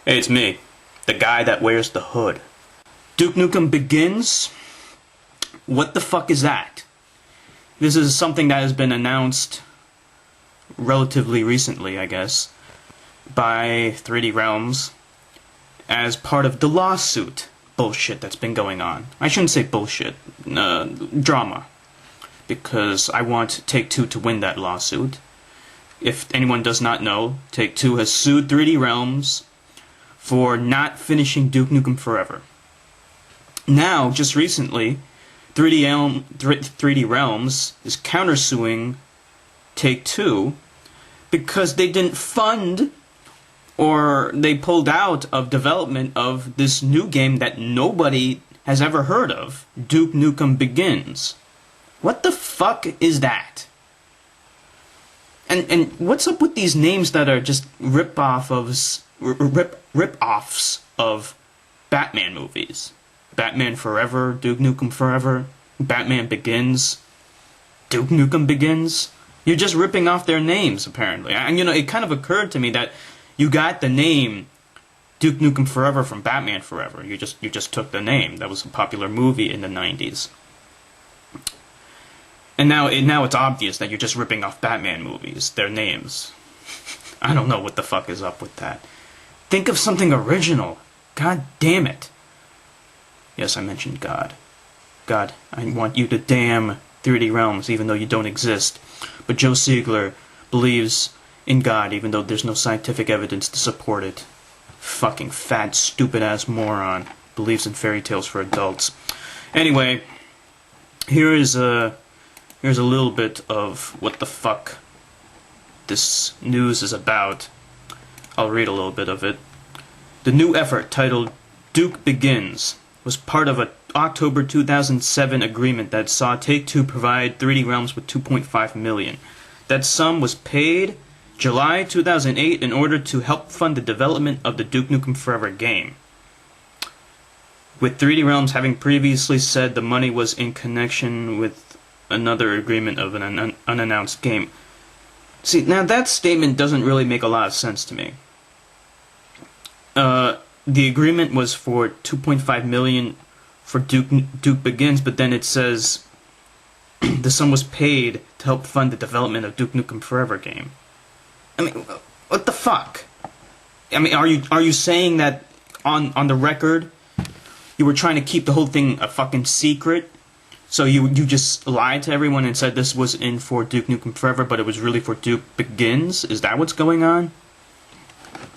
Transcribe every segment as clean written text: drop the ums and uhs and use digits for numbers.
Hey, it's me, the guy that wears the hood. Duke Nukem Begins? What the fuck is that? This is something that has been announced relatively recently, I guess, by 3D Realms as part of the lawsuit bullshit that's been going on. I shouldn't say bullshit, drama, because I want Take-Two to win that lawsuit. If anyone does not know, Take-Two has sued 3D Realms for not finishing Duke Nukem Forever. Now, just recently, 3D Realms is countersuing Take-Two because they didn't fund or they pulled out of development of this new game that nobody has ever heard of, Duke Nukem Begins. What the fuck is that? And what's up with these names that are just rip-offs of Batman movies? Batman Forever, Duke Nukem Forever, Batman Begins, Duke Nukem Begins. You're just ripping off their names, apparently. And you know, it kind of occurred to me that you got the name Duke Nukem Forever from Batman Forever. You just took the name. That was a popular movie in the 90s. And now it's obvious that you're just ripping off Batman movies, their names. I don't know what the fuck is up with that. Think of something original. God damn it. Yes, I mentioned God. God, I want you to damn 3D Realms, even though you don't exist. But Joe Siegler believes in God, even though there's no scientific evidence to support it. Fucking fat, stupid-ass moron. Believes in fairy tales for adults. Anyway, here's a little bit of what the fuck this news is about. I'll read a little bit of it. The new effort, titled Duke Begins, was part of an October 2007 agreement that saw Take-Two provide 3D Realms with $2.5 million. That sum was paid July 2008 in order to help fund the development of the Duke Nukem Forever game, with 3D Realms having previously said the money was in connection with another agreement of an unannounced game. See, now that statement doesn't really make a lot of sense to me. The agreement was for $2.5 million for Duke Begins, but then it says the sum was paid to help fund the development of Duke Nukem Forever game. I mean, what the fuck? I mean, are you saying that on the record you were trying to keep the whole thing a fucking secret? So you just lied to everyone and said this was in for Duke Nukem Forever, but it was really for Duke Begins? Is that what's going on?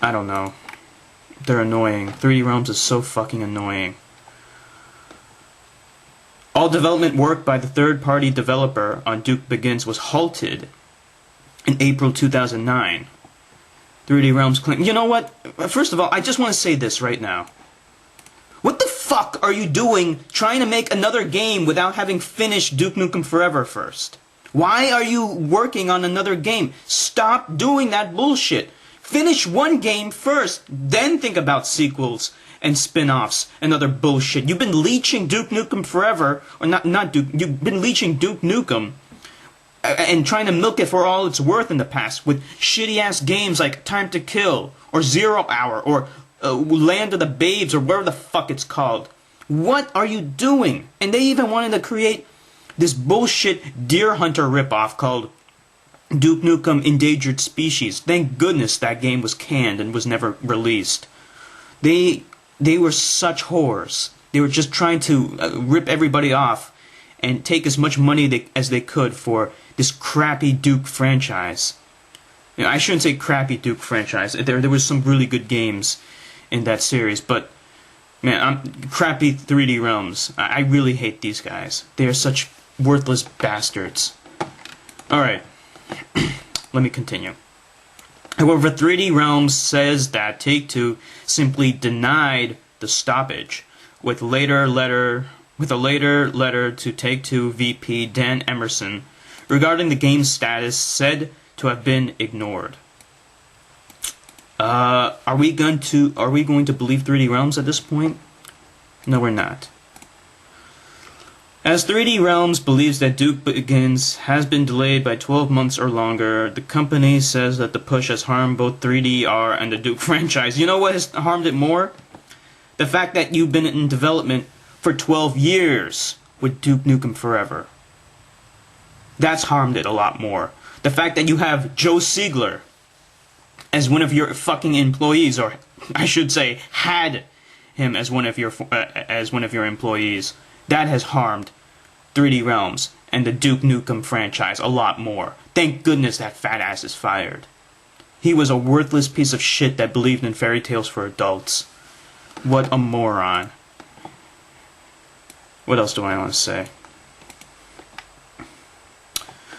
I don't know. They're annoying. 3D Realms is so fucking annoying. All development work by the third-party developer on Duke Begins was halted in April 2009. 3D Realms claim... You know what? First of all, I just want to say this right now. What the fuck are you doing trying to make another game without having finished Duke Nukem Forever first? Why are you working on another game? Stop doing that bullshit. Finish one game first, then think about sequels and spin-offs and other bullshit. You've been leeching Duke Nukem Forever, or not Duke, you've been leeching Duke Nukem and trying to milk it for all it's worth in the past with shitty-ass games like Time to Kill, or 0 Hour, or Land of the Babes, or whatever the fuck it's called. What are you doing? And they even wanted to create this bullshit Deer Hunter ripoff called Duke Nukem Endangered Species. Thank goodness that game was canned and was never released. They were such whores. They were just trying to rip everybody off and take as much money as they could for this crappy Duke franchise. You know, I shouldn't say crappy Duke franchise. There was some really good games in that series, but man, crappy 3D Realms. I really hate these guys. They are such worthless bastards. Alright. Let me continue. However, 3D Realms says that Take-Two simply denied the stoppage, with a later letter to Take-Two VP Dan Emerson regarding the game's status said to have been ignored. Are we going to believe 3D Realms at this point? No, we're not. As 3D Realms believes that Duke Begins has been delayed by 12 months or longer, the company says that the push has harmed both 3DR and the Duke franchise. You know what has harmed it more? The fact that you've been in development for 12 years with Duke Nukem Forever. That's harmed it a lot more. The fact that you have Joe Siegler as one of your fucking employees, or I should say, had him as one of your employees, that has harmed 3D Realms and the Duke Nukem franchise a lot more. Thank goodness that fat ass is fired. He was a worthless piece of shit that believed in fairy tales for adults. What a moron. What else do I want to say?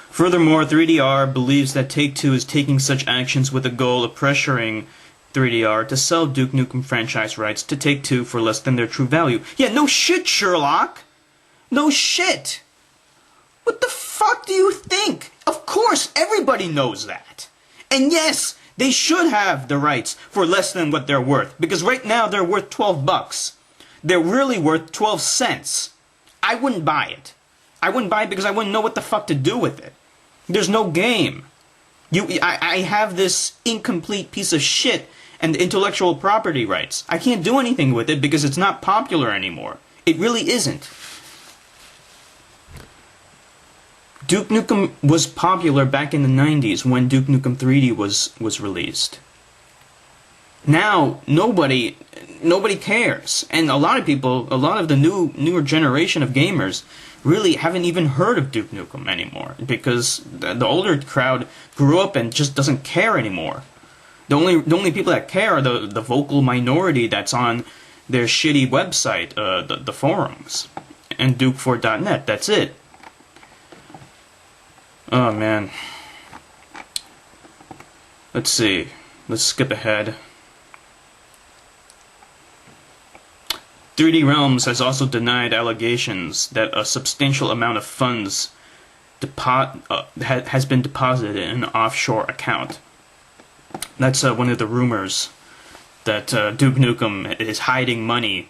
Furthermore, 3DR believes that Take-Two is taking such actions with the goal of pressuring 3DR to sell Duke Nukem franchise rights to Take-Two for less than their true value. Yeah, no shit, Sherlock! No shit! What the fuck do you think? Of course, everybody knows that. And yes, they should have the rights for less than what they're worth, because right now they're worth 12 bucks. They're really worth 12 cents. I wouldn't buy it. I wouldn't buy it because I wouldn't know what the fuck to do with it. There's no game. I have this incomplete piece of shit and intellectual property rights. I can't do anything with it because it's not popular anymore. It really isn't. Duke Nukem was popular back in the 90s when Duke Nukem 3D was released. Now, nobody cares. And a lot of people, a lot of the newer generation of gamers really haven't even heard of Duke Nukem anymore because the older crowd grew up and just doesn't care anymore. The only people that care are the vocal minority that's on their shitty website, the forums, and Duke4.net. That's it. Oh man. Let's see. Let's skip ahead. 3D Realms has also denied allegations that a substantial amount of funds has been deposited in an offshore account. That's one of the rumors that Duke Nukem is hiding money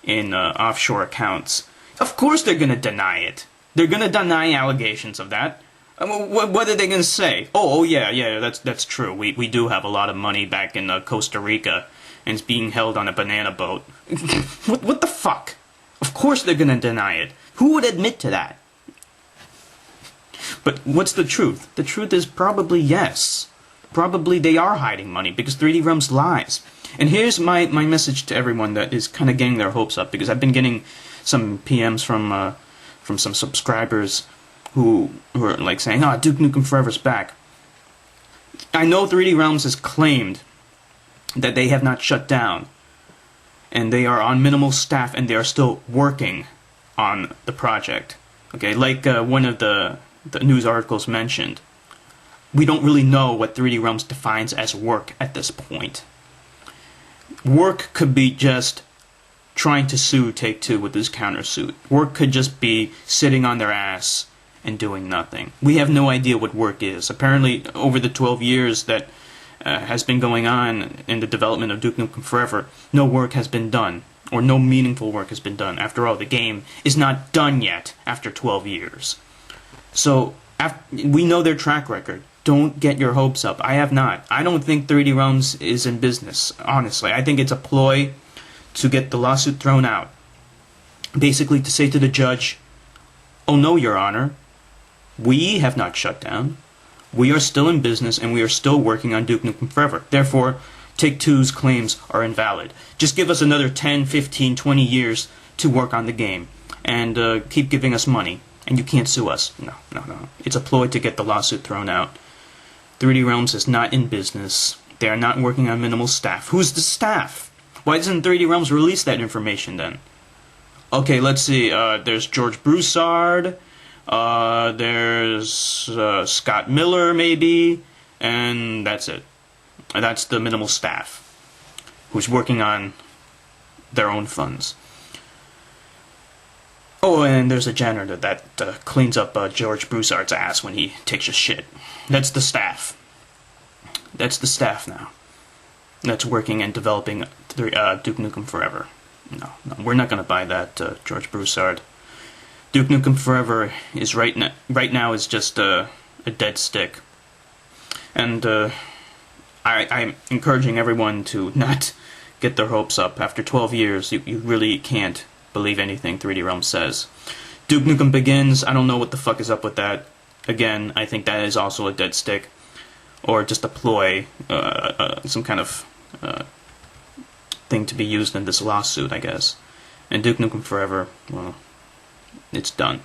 in offshore accounts. Of course they're going to deny it. They're going to deny allegations of that. What are they going to say? Oh yeah, that's true. We do have a lot of money back in Costa Rica, and it's being held on a banana boat. What the fuck? Of course they're going to deny it. Who would admit to that? But what's the truth? The truth is probably yes. Probably they are hiding money because 3D Realms lies. And here's my message to everyone that is kind of getting their hopes up, because I've been getting some PMs from some subscribers who are like saying, "Ah, Duke Nukem Forever's back." I know 3D Realms has claimed that they have not shut down, and they are on minimal staff, and they are still working on the project. Okay, like one of the news articles mentioned, we don't really know what 3D Realms defines as work at this point. Work could be just trying to sue Take-Two with this countersuit. Work could just be sitting on their ass and doing nothing. We have no idea what work is. Apparently, over the 12 years that has been going on in the development of Duke Nukem Forever, no work has been done, or no meaningful work has been done. After all, the game is not done yet after 12 years. So, we know their track record. Don't get your hopes up. I have not. I don't think 3D Realms is in business, honestly. I think it's a ploy to get the lawsuit thrown out. Basically to say to the judge, "Oh no, Your Honor, we have not shut down. We are still in business and we are still working on Duke Nukem Forever. Therefore, Take-Two's claims are invalid. Just give us another 10, 15, 20 years to work on the game and keep giving us money. And you can't sue us." No. It's a ploy to get the lawsuit thrown out. 3D Realms is not in business. They are not working on minimal staff. Who's the staff? Why doesn't 3D Realms release that information then? Okay, let's see. There's George Broussard. There's Scott Miller, maybe. And that's it. That's the minimal staff who's working on their own funds. Oh, and there's a janitor that cleans up George Broussard's ass when he takes a shit. That's the staff. That's the staff now. That's working and developing Duke Nukem Forever. No, we're not going to buy that, George Broussard. Duke Nukem Forever is right now is just a dead stick. And I'm encouraging everyone to not get their hopes up. After 12 years, you really can't believe anything 3D Realm says. Duke Nukem Begins, I don't know what the fuck is up with that. Again, I think that is also a dead stick. Or just a ploy, some kind of thing to be used in this lawsuit, I guess. And Duke Nukem Forever, well, it's done.